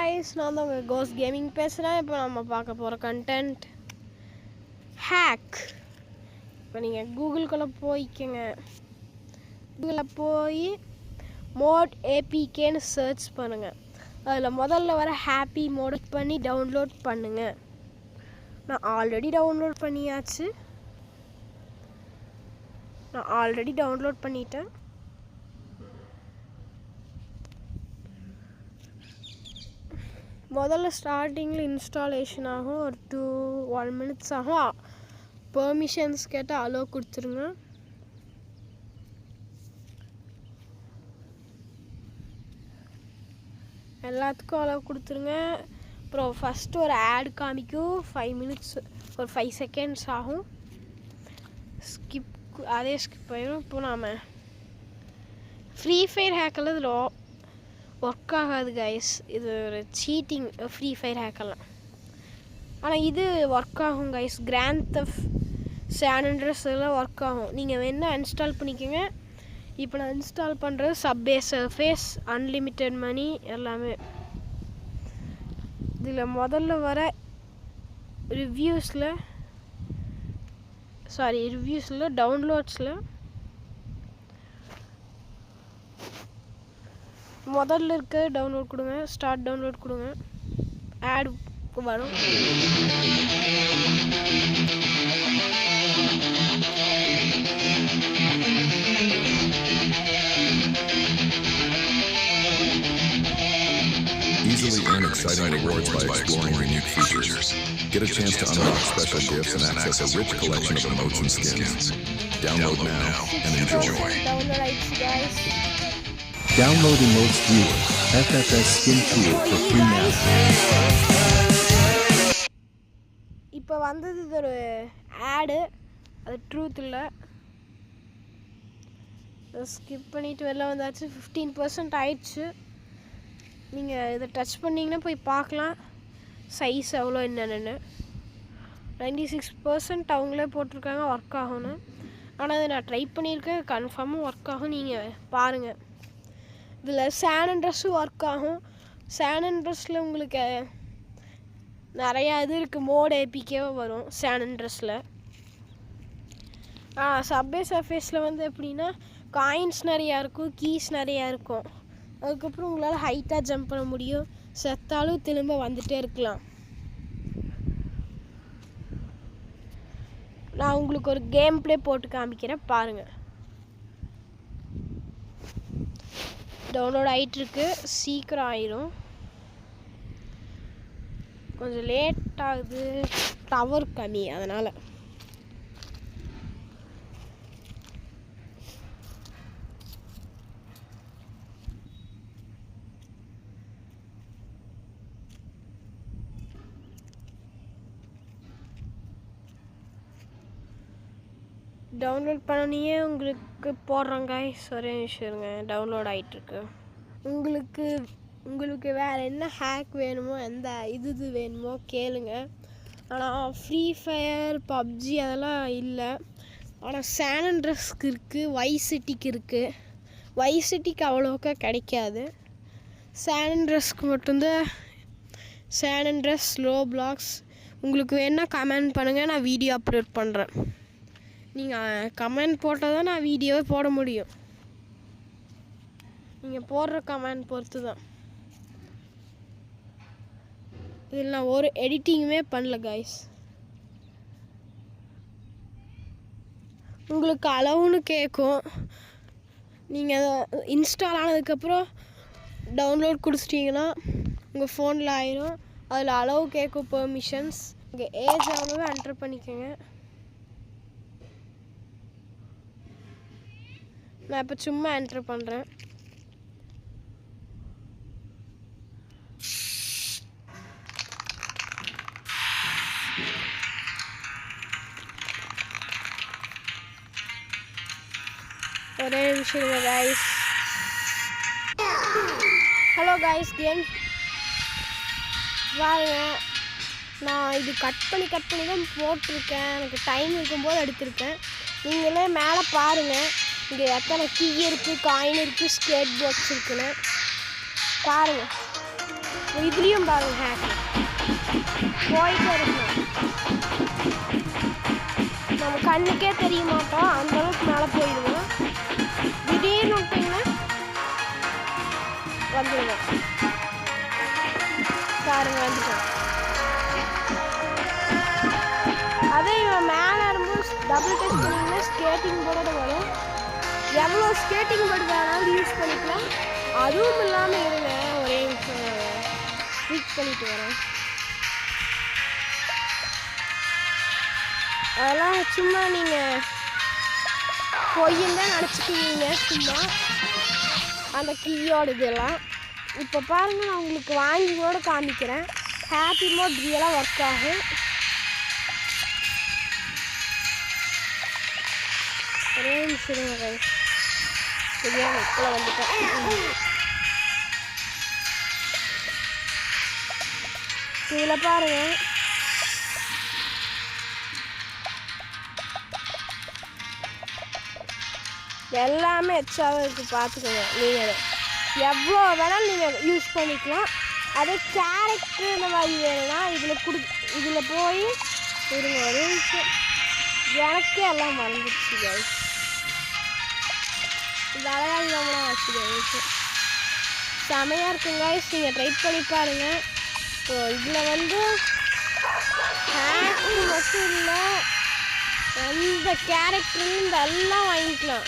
guys, நான் தான் உங்கள் கோஸ்ட் கேமிங் பேசுகிறேன். இப்போ நம்ம பார்க்க போகிற கண்டென்ட் ஹேக். இப்போ நீங்கள் கூகுளுக்குள்ளே போய்க்கங்க. கூகுளில் போய் மோட் ஏபிகேன்னு சர்ச் பண்ணுங்கள். அதில் முதல்ல வர ஹாப்பி மோட் பண்ணி டவுன்லோட் பண்ணுங்கள். நான் ஆல்ரெடி டவுன்லோட் பண்ணிட்டேன். முதல்ல ஸ்டார்டிங்கில் இன்ஸ்டாலேஷன் ஆகும். ஒரு 1 minutes ஆகும். பெர்மிஷன்ஸ் கேட்டால் அலோ கொடுத்துருங்க. எல்லாத்துக்கும் அலோ கொடுத்துருங்க. அப்புறம் ஃபஸ்ட்டு ஒரு ஆட் காமிக்கும். 5 minutes ஒரு 5 seconds ஆகும். அதே ஸ்கிப் ஆகிடும். இப்போ நாம் ஃப்ரீ ஃபயர் ஹேக்கெல்லாம் இதில் ஒர்க் ஆகாது கைஸ். இது ஒரு சீட்டிங் ஃப்ரீ ஃபயர் ஹேக்கெல்லாம். ஆனால் இது ஒர்க் ஆகும் guys. Grand Theft San Andreas எல்லாம் ஒர்க் ஆகும். நீங்கள் வேணால் இன்ஸ்டால் பண்ணிக்கோங்க. இப்போ நான் இன்ஸ்டால் பண்ணுறது சப்வே சர்ஃபேஸ், அன்லிமிட்டெட் மணி எல்லாமே. இதில் முதல்ல வர ரிவ்யூஸில் டவுன்லோட்ஸில் முதல்ல இருக்க டவுன்லோட் கொடுங்க. ஸ்டார்ட் டவுன்லோட் கொடுங்க. ஆட் வரும். Easily earn exciting rewards by exploring unique features. Get a chance to unlock special gifts and access a rich collection of emotes and skins. Download now and enjoy. Download Emotes Viewer, FFS Skin Tool for free now. இப்போ வந்தது இது ஒரு ஆடு. அது truth இல்லை. Skip பண்ணிவிட்டு வெளில வந்தாச்சு. 15% ஆயிடுச்சு. நீங்கள் இதை டச் பண்ணிங்கன்னா போய் பார்க்கலாம் சைஸ் எவ்வளோ என்னென்னு. 96% அவங்களே போட்டிருக்காங்க ஒர்க் ஆகும்னு. ஆனால் அதை நான் ட்ரை பண்ணியிருக்கேன். கன்ஃபார்மாக ஒர்க் ஆகும். நீங்கள் பாருங்கள். இதில் சான் ஆண்ட்ரியாஸும் ஒர்க் ஆகும். சான் ஆண்ட்ரியாஸில் உங்களுக்கு நிறையா இது இருக்குது. மோட் ஏபிகேவா வரும் சான் ஆண்ட்ரியாஸில். சப்வே சர்ஃபேஸில் வந்து எப்படின்னா காயின்ஸ் நிறையா இருக்கும், கீஸ் நிறையா இருக்கும். அதுக்கப்புறம் உங்களால் ஹைட்டாக ஜம்ப் பண்ண முடியும். செத்தாலும் திரும்ப வந்துகிட்டே இருக்கலாம். நான் உங்களுக்கு ஒரு கேம் ப்ளே போட்டு காமிக்கிறேன், பாருங்கள். டவுன்லோட் ஆகிட்டுருக்கு. சீக்கிரம் ஆயிரும். கொஞ்சம் லேட் ஆகுது. டவர் கம்மி அதனால். டவுன்லோட் பண்ணனையே உங்களுக்கு போடுறேங்க. ஒரே நிமிஷம் இருங்க. டவுன்லோட் ஆகிட்டுருக்கு. உங்களுக்கு வேறு என்ன ஹேக் வேணுமோ, எந்த இது வேணுமோ கேளுங்க. ஆனால் ஃப்ரீ ஃபயர், பப்ஜி அதெல்லாம் இல்லை. ஆனால் சான் ஆண்ட்ரியாஸ்க்கு இருக்குது, வைஸ் சிட்டிக்கு இருக்குது. வைஸ் சிட்டிக்கு அவ்வளோக்கா கிடைக்காது. சான் ஆண்ட்ரியாஸ்க்கு மட்டும்தான். San Andreas, Roblox. உங்களுக்கு வேணால் கமெண்ட் பண்ணுங்கள், நான் வீடியோ அப்லோட் பண்ணுறேன். நீங்கள் கமெண்ட் போட்டால் தான் நான் வீடியோவே போட முடியும். நீங்கள் போடுற கமெண்ட் பொறுத்து தான். இதில் நான் ஒரு எடிட்டிங்குமே பண்ணல கைஸ். உங்களுக்கு அளவுன்னு கேட்கும். நீங்கள் இன்ஸ்டால் ஆனதுக்கப்புறம் டவுன்லோட் கொடுத்துட்டிங்கன்னா உங்கள் ஃபோனில் ஆயிரும். அதில் அளவு கேட்கும், பெர்மிஷன்ஸ். உங்கள் ஏஜ் அவ்வளோவே என்டர் பண்ணிக்கோங்க. நான் இப்போ சும்மா என்டர் பண்ணுறேன். ஒரே நிமிஷம் கைஸ். ஹலோ கைஸ், கேம் பாருங்க. நான் இது கட் பண்ணி தான் போட்டிருக்கேன். எனக்கு டைம் இருக்கும்போது எடுத்திருக்கேன். நீங்களே மேலே பாருங்கள். இங்கே எத்தனை கீ இருக்குது, காயின் இருக்குது, ஸ்கேட் பாக்ஸ் இருக்குன்னு பாருங்கள். இதுலேயும் பாருங்க ஹேக் போயிட்டே இருக்கணும். நம்ம கண்ணுக்கே தெரிய மாட்டோம், அந்த அளவுக்கு மேலே போயிடுவோம். திடீர்னு விட்டிங்கன்னா வந்துடுவோம். பாருங்க வந்துட்டோம். அதே இவன் மேலே இருக்கும்போது டபுள் டச் பண்ணிங்கன்னா ஸ்கேட்டிங் போர்டோட வரும். எவ்வளோ ஸ்கேட்டிங் போர்டு வேணாலும் யூஸ் பண்ணிக்கலாம். அதுவும் இல்லாமல் இருங்க, ஒரே நிமிஷம் கிளிக் பண்ணிட்டு வரேன். அதெல்லாம் சும்மா நீங்கள் பொய்ன்னு தான் நினச்சிக்குவீங்க சும்மா அந்த கீயோட இதெல்லாம். இப்போ பாருங்கள், நான் உங்களுக்கு வாங்கி கூட காமிக்கிறேன். ஹாப்பி மோட் ரியலாக ஒர்க் ஆகும். ஒரே நிமிஷம் சரியாக நெட்டில் வந்துட்டேன். இதில் பாருங்கள், எல்லாமே எச்சாவும் இருக்குது. பார்த்துக்கோங்க, நீங்கள் எவ்வளோ வேணாலும் நீங்கள் யூஸ் பண்ணிக்கலாம். அதே கேரக்டர் இந்த மாதிரி வேணும்னா இதில் போய் இருங்க ஒரு நிமிஷம். எனக்கே எல்லாம் மறந்துடுச்சு கைஸ். இது அழகாக வச்சுக்கோங்க, செமையாக இருக்குங்க கைஸ். நீங்கள் ட்ரை பண்ணி பாருங்கள். ஸோ இதில் வந்து ஹேக்கு மட்டும் இல்லை, எந்த கேரக்டர்லேருந்து எல்லாம் வாங்கிக்கலாம்.